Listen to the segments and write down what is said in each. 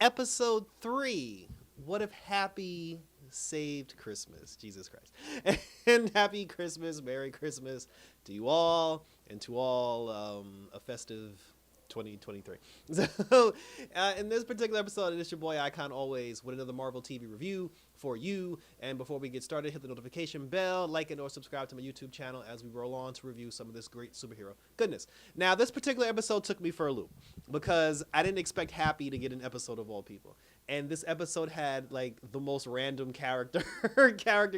Episode 3. What if Happy saved Christmas? Jesus Christ. And happy Christmas, Merry Christmas to you all, and to all a festive 2023. So, in this particular episode, it is your boy Icon always with another Marvel TV review for you. And before we get started, hit the notification bell, like and or subscribe to my YouTube channel as we roll on to review some of this great superhero goodness. Now, this particular episode took me for a loop because I didn't expect Happy to get an episode of all people. And this episode had like the most random character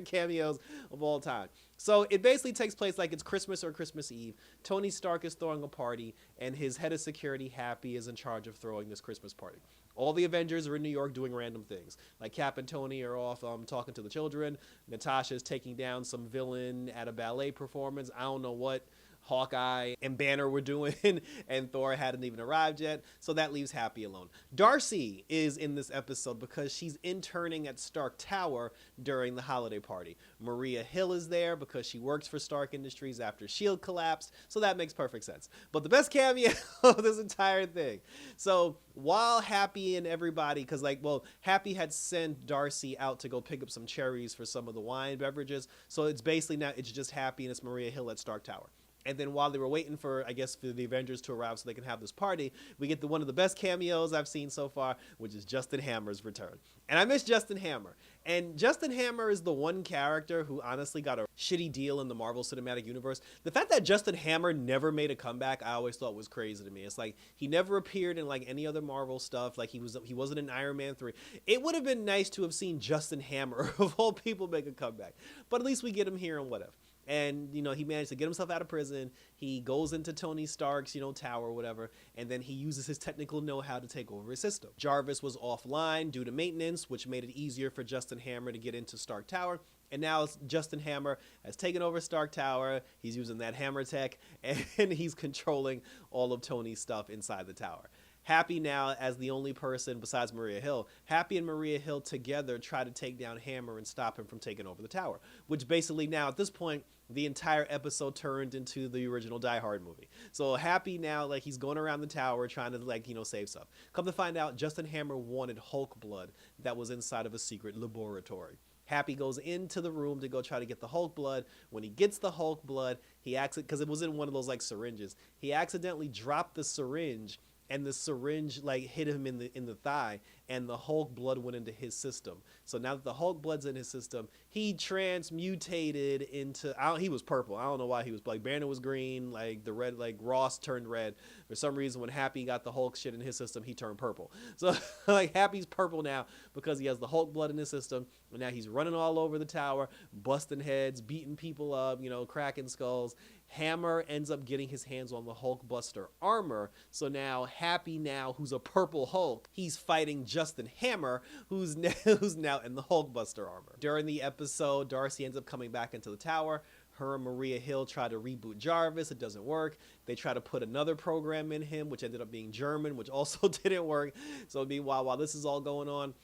cameos of all time. So it basically takes place like it's Christmas or Christmas Eve. Tony Stark is throwing a party, and his head of security, Happy, is in charge of throwing this Christmas party. All the Avengers are in New York doing random things. Like Cap and Tony are off talking to the children. Natasha is taking down some villain at a ballet performance. I don't know what Hawkeye and Banner were doing, and Thor hadn't even arrived yet, so that leaves Happy alone. Darcy is in this episode because she's interning at Stark Tower during the holiday party. Maria Hill is there because she works for Stark Industries after S.H.I.E.L.D. collapsed, so that makes perfect sense. But the best cameo of this entire thing, so while Happy and everybody, because Happy had sent Darcy out to go pick up some cherries for some of the wine beverages, so it's basically now it's just Happy and it's Maria Hill at Stark Tower. And then while they were waiting for the Avengers to arrive so they can have this party, we get one of the best cameos I've seen so far, which is Justin Hammer's return. And I miss Justin Hammer. And Justin Hammer is the one character who honestly got a shitty deal in the Marvel Cinematic Universe. The fact that Justin Hammer never made a comeback, I always thought was crazy to me. It's like he never appeared in like any other Marvel stuff. Like he wasn't in Iron Man 3. It would have been nice to have seen Justin Hammer, of all people, make a comeback. But at least we get him here and whatever. And, he managed to get himself out of prison. He goes into Tony Stark's, tower or whatever, and then he uses his technical know-how to take over his system. Jarvis was offline due to maintenance, which made it easier for Justin Hammer to get into Stark Tower. And now Justin Hammer has taken over Stark Tower. He's using that hammer tech, and he's controlling all of Tony's stuff inside the tower. Happy now, as the only person besides Maria Hill, Happy and Maria Hill together try to take down Hammer and stop him from taking over the tower, which basically now at this point, the entire episode turned into the original Die Hard movie. So Happy now, he's going around the tower trying to, save stuff. Come to find out, Justin Hammer wanted Hulk blood that was inside of a secret laboratory. Happy goes into the room to go try to get the Hulk blood. When he gets the Hulk blood, because it was in one of those syringes, he accidentally dropped the syringe, and the syringe hit him in the thigh, and the Hulk blood went into his system. So now that the Hulk blood's in his system, he transmutated into, he was purple. I don't know why he was Banner was green, the red, Ross turned red. For some reason, when Happy got the Hulk shit in his system, he turned purple. So Happy's purple now because he has the Hulk blood in his system, and now he's running all over the tower, busting heads, beating people up, cracking skulls. Hammer ends up getting his hands on the Hulk Buster armor. So now Happy who's a purple Hulk, he's fighting Justin Hammer, who's now in the Hulk Buster armor. During the episode, Darcy ends up coming back into the tower. Her and Maria Hill try to reboot Jarvis. It doesn't work. They try to put another program in him, which ended up being German, which also didn't work. So meanwhile, while this is all going on,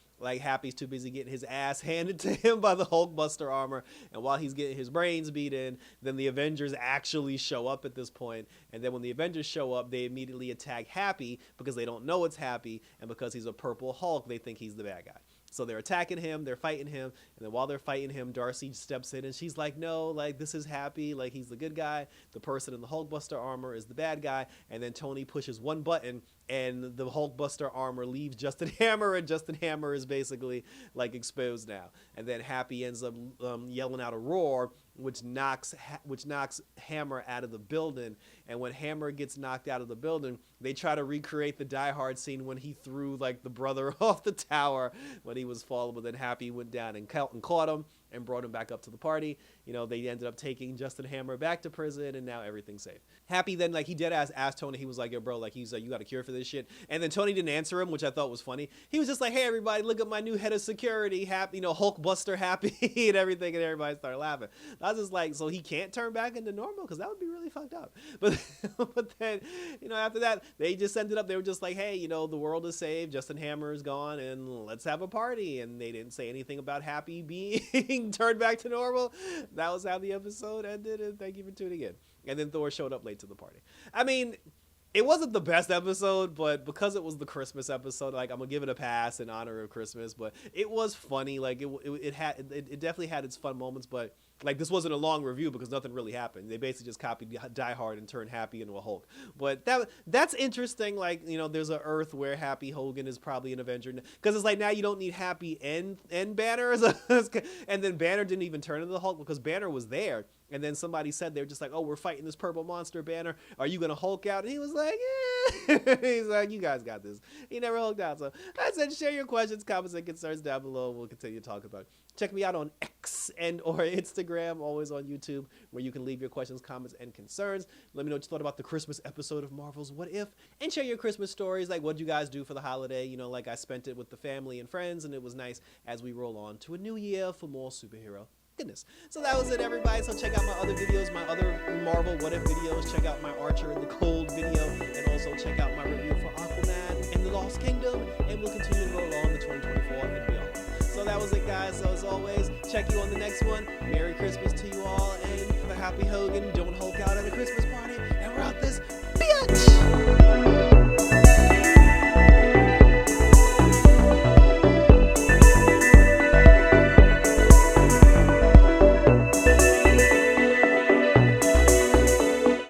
Happy's too busy getting his ass handed to him by the Hulk Buster armor. And while he's getting his brains beat in, then the Avengers actually show up at this point. And then when the Avengers show up, they immediately attack Happy because they don't know it's Happy. And because he's a purple Hulk, they think he's the bad guy. So they're attacking him, they're fighting him, and then while they're fighting him, Darcy steps in and she's like, no, this is Happy, he's the good guy, the person in the Hulkbuster armor is the bad guy, and then Tony pushes one button, and the Hulkbuster armor leaves Justin Hammer, and Justin Hammer is basically, exposed now. And then Happy ends up yelling out a roar, which knocks Hammer out of the building. And when Hammer gets knocked out of the building, they try to recreate the Die Hard scene when he threw the brother off the tower when he was falling, but then Happy went down and caught him and brought him back up to the party. They ended up taking Justin Hammer back to prison, and now everything's safe. Happy then, he dead asked Tony, he was like, yo, bro, he's like, you got a cure for this shit? And then Tony didn't answer him, which I thought was funny. He was just like, hey, everybody, look at my new head of security, Happy, Hulk Buster Happy, and everything, and everybody started laughing. I was just so he can't turn back into normal? Because that would be really fucked up. But then, after that, they just ended up, they were just like, hey, the world is saved, Justin Hammer is gone, and let's have a party. And they didn't say anything about Happy being turned back to normal. That was how the episode ended, and thank you for tuning in. And then Thor showed up late to the party. I mean, It wasn't the best episode, but because it was the Christmas episode, like I'm gonna give it a pass in honor of Christmas. But it was funny. Like it definitely had its fun moments. But like this wasn't a long review because nothing really happened. They basically just copied Die Hard and turned Happy into a Hulk. But that's interesting. Like there's a Earth where Happy Hogan is probably an Avenger because it's like now you don't need Happy and Banner, and then Banner didn't even turn into the Hulk because Banner was there. And then somebody said they're just like, oh, we're fighting this purple monster, Banner. Are you going to Hulk out? And he was like, yeah. He's like, you guys got this. He never hulked out. So I said, share your questions, comments, and concerns down below. We'll continue to talk about it. Check me out on X and or Instagram, always on YouTube, where you can leave your questions, comments, and concerns. Let me know what you thought about the Christmas episode of Marvel's What If, and share your Christmas stories. Like, what did you guys do for the holiday? Like I spent it with the family and friends, and it was nice as we roll on to a new year for more superhero goodness. So that was it, everybody. So check out my other videos, my other Marvel What If videos. Check out my Archer in the Cold video, and also check out my review for Aquaman and the Lost Kingdom, and we'll continue to roll on to 2024 and beyond. So that was it, guys. So as always, check you on the next one. Merry Christmas to you all, and for Happy Hogan, don't Hulk out at a Christmas party, and we're out this